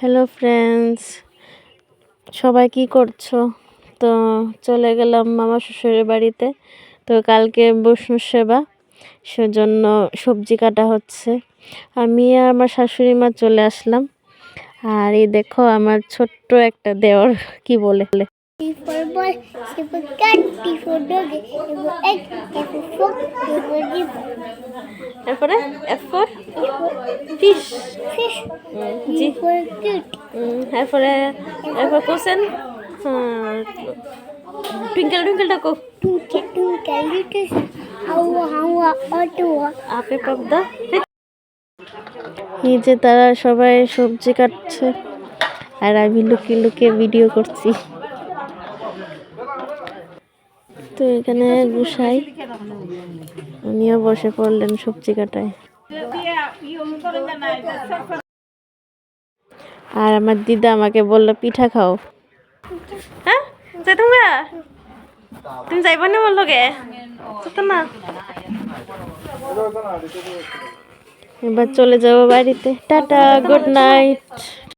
Hello friends, সবাই কি করছো? তো চলে গেলাম মামা শ্বশুরের বাড়িতে। তো কালকে বৈষ্ণব সেবা, সেজন্য সবজি কাটা হচ্ছে। আমি আর আমার শাশুড়ি মা চলে আসলাম। আর এই দেখো আমার ছোট্ট একটা দেওর কি বলে তারপরে এফ ফর ফিশ, জি, এরপরে এরপর কোশ্চেন, টুইঙ্কেল টুইঙ্কেল ডাকো, আপে পদ্মা। এই যে তারা সবাই সবজি কাটছে আর আমি লুকিয়ে লুকিয়ে ভিডিও করছি। তো এখানে গুসাই উনিও বসে পড়লেন সবজি কাটায়। আর আমার দিদা আমাকে বললো পিঠা খাও। হ্যাঁ তুমি যাইবা না বললো গে না, এবার চলে যাবো বাড়িতে। Tata, good night.